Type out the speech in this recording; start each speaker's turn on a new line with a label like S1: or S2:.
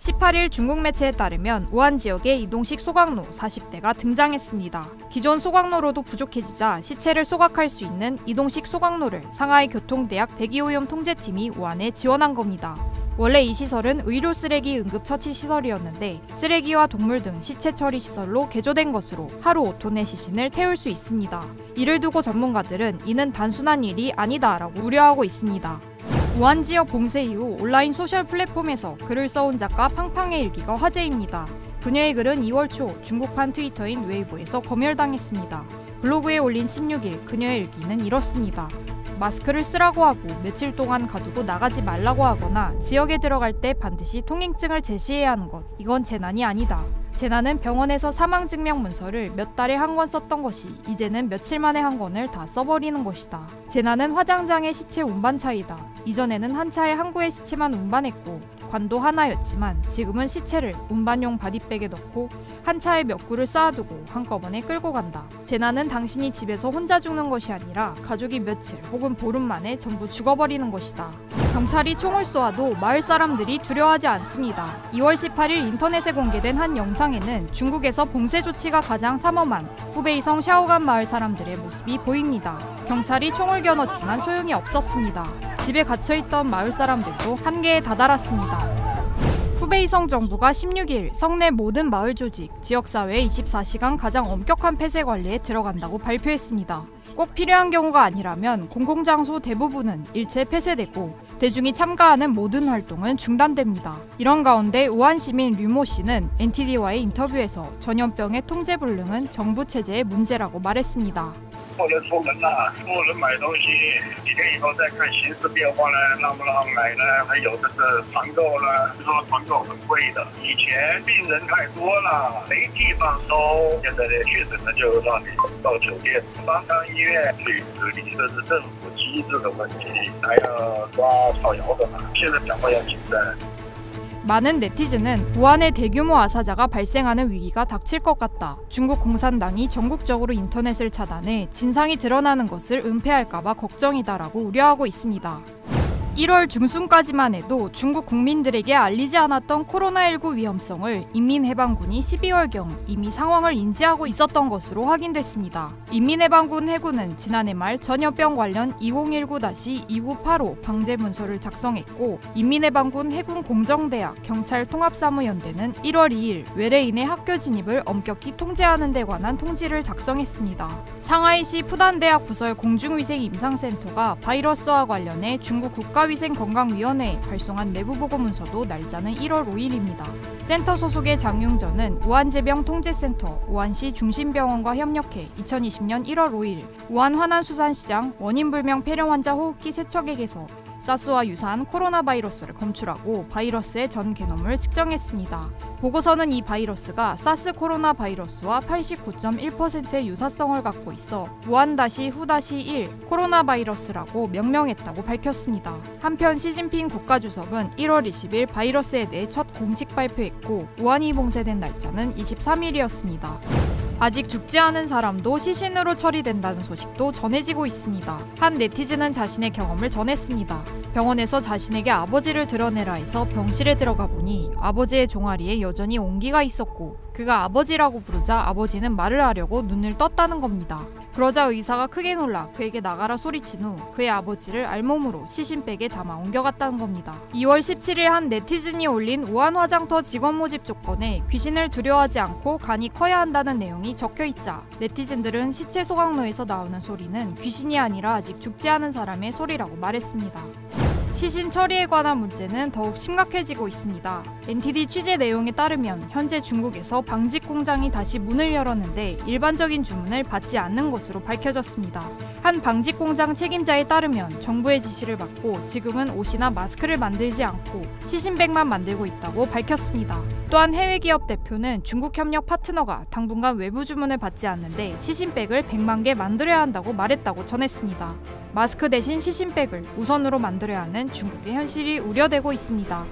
S1: 18일 중국 매체에 따르면 우한 지역에 이동식 소각로 40대가 등장했습니다. 기존 소각로로도 부족해지자 시체를 소각할 수 있는 이동식 소각로를 상하이 교통대학 대기오염 통제팀이 우한에 지원한 겁니다. 원래 이 시설은 의료 쓰레기 응급 처치 시설이었는데 쓰레기와 동물 등 시체 처리 시설로 개조된 것으로 하루 5톤의 시신을 태울 수 있습니다. 이를 두고 전문가들은 이는 단순한 일이 아니다라고 우려하고 있습니다. 우한 지역 봉쇄 이후 온라인 소셜 플랫폼에서 글을 써온 작가 팡팡의 일기가 화제입니다. 그녀의 글은 2월 초 중국판 트위터인 웨이보에서 검열당했습니다. 블로그에 올린 16일 그녀의 일기는 이렇습니다. 마스크를 쓰라고 하고 며칠 동안 가두고 나가지 말라고 하거나 지역에 들어갈 때 반드시 통행증을 제시해야 하는 것. 이건 재난이 아니다. 재난은 병원에서 사망증명 문서를 몇 달에 한 권 썼던 것이 이제는 며칠 만에 한 권을 다 써버리는 것이다. 재난은 화장장의 시체 운반 차이다. 이전에는 한 차에 한 구의 시체만 운반했고 관도 하나였지만 지금은 시체를 운반용 바디백에 넣고 한 차에 몇 구를 쌓아두고 한꺼번에 끌고 간다. 재난은 당신이 집에서 혼자 죽는 것이 아니라 가족이 며칠 혹은 보름 만에 전부 죽어버리는 것이다. 경찰이 총을 쏘아도 마을 사람들이 두려워하지 않습니다. 2월 18일 인터넷에 공개된 한 영상에는 중국에서 봉쇄 조치가 가장 삼엄한 후베이성 샤오간 마을 사람들의 모습이 보입니다. 경찰이 총을 겨눴지만 소용이 없었습니다. 집에 갇혀있던 마을 사람들도 한계에 다다랐습니다. 후베이성 정부가 16일 성내 모든 마을 조직, 지역사회 24시간 가장 엄격한 폐쇄 관리에 들어간다고 발표했습니다. 꼭 필요한 경우가 아니라면 공공장소 대부분은 일체 폐쇄되고 대중이 참가하는 모든 활동은 중단됩니다. 이런 가운데 우한 시민 류모 씨는 NTD와의 인터뷰에서 전염병의 통제 불능은 정부 체제의 문제라고 말했습니다.
S2: 或者出门了，出门买东西，几天以后再看形势变化呢，让不让买呢？还有这个团购呢，说团购很贵的。以前病人太多了，没地方收，现在呢确诊了就让你到酒店、方舱医院去隔离，这是政府机制的问题，还要抓造谣的嘛。现在讲话要谨慎。
S1: 많은 네티즌은 우한의 대규모 아사자가 발생하는 위기가 닥칠 것 같다. 중국 공산당이 전국적으로 인터넷을 차단해 진상이 드러나는 것을 은폐할까봐 걱정이다라고 우려하고 있습니다. 1월 중순까지만 해도 중국 국민들에게 알리지 않았던 코로나19 위험성을 인민해방군이 12월경 이미 상황을 인지하고 있었던 것으로 확인됐습니다. 인민해방군 해군은 지난해 말 전염병 관련 2019-2985 방제 문서를 작성했고 인민해방군 해군공정대학 경찰통합사무연대는 1월 2일 외래인의 학교 진입을 엄격히 통제하는 데 관한 통지를 작성했습니다. 상하이시 푸단대학 부설 공중위생임상센터가 바이러스와 관련해 중국 국가위생건강위원회에 발송한 내부보고 문서도 날짜는 1월 5일입니다. 센터 소속의 장용전은 우한재병통제센터 우한시 중심병원과 협력해 2020년 1월 5일 우한 화난수산시장 원인불명 폐렴 환자 호흡기 세척액에서 사스와 유사한 코로나 바이러스를 검출하고 바이러스의 전 게놈을 측정했습니다. 보고서는 이 바이러스가 사스 코로나 바이러스와 89.1%의 유사성을 갖고 있어 우한-후-1 코로나 바이러스라고 명명했다고 밝혔습니다. 한편 시진핑 국가주석은 1월 20일 바이러스에 대해 첫 공식 발표했고 우한이 봉쇄된 날짜는 23일이었습니다. 아직 죽지 않은 사람도 시신으로 처리된다는 소식도 전해지고 있습니다. 한 네티즌은 자신의 경험을 전했습니다. 병원에서 자신에게 아버지를 드러내라 해서 병실에 들어가 보니 아버지의 종아리에 여전히 온기가 있었고 그가 아버지라고 부르자 아버지는 말을 하려고 눈을 떴다는 겁니다. 그러자 의사가 크게 놀라 그에게 나가라 소리친 후 그의 아버지를 알몸으로 시신백에 담아 옮겨갔다는 겁니다. 2월 17일 한 네티즌이 올린 우한 화장터 직원 모집 조건에 귀신을 두려워하지 않고 간이 커야 한다는 내용이 적혀있자 네티즌들은 시체 소각로에서 나오는 소리는 귀신이 아니라 아직 죽지 않은 사람의 소리라고 말했습니다. 시신 처리에 관한 문제는 더욱 심각해지고 있습니다. NTD 취재 내용에 따르면 현재 중국에서 방직 공장이 다시 문을 열었는데 일반적인 주문을 받지 않는 것으로 밝혀졌습니다. 한 방직 공장 책임자에 따르면 정부의 지시를 받고 지금은 옷이나 마스크를 만들지 않고 시신백만 만들고 있다고 밝혔습니다. 또한 해외 기업 대표는 중국 협력 파트너가 당분간 외부 주문을 받지 않는데 시신백을 100만 개 만들어야 한다고 말했다고 전했습니다. 마스크 대신 시신백을 우선으로 만들어야 하는 중국의 현실이 우려되고 있습니다.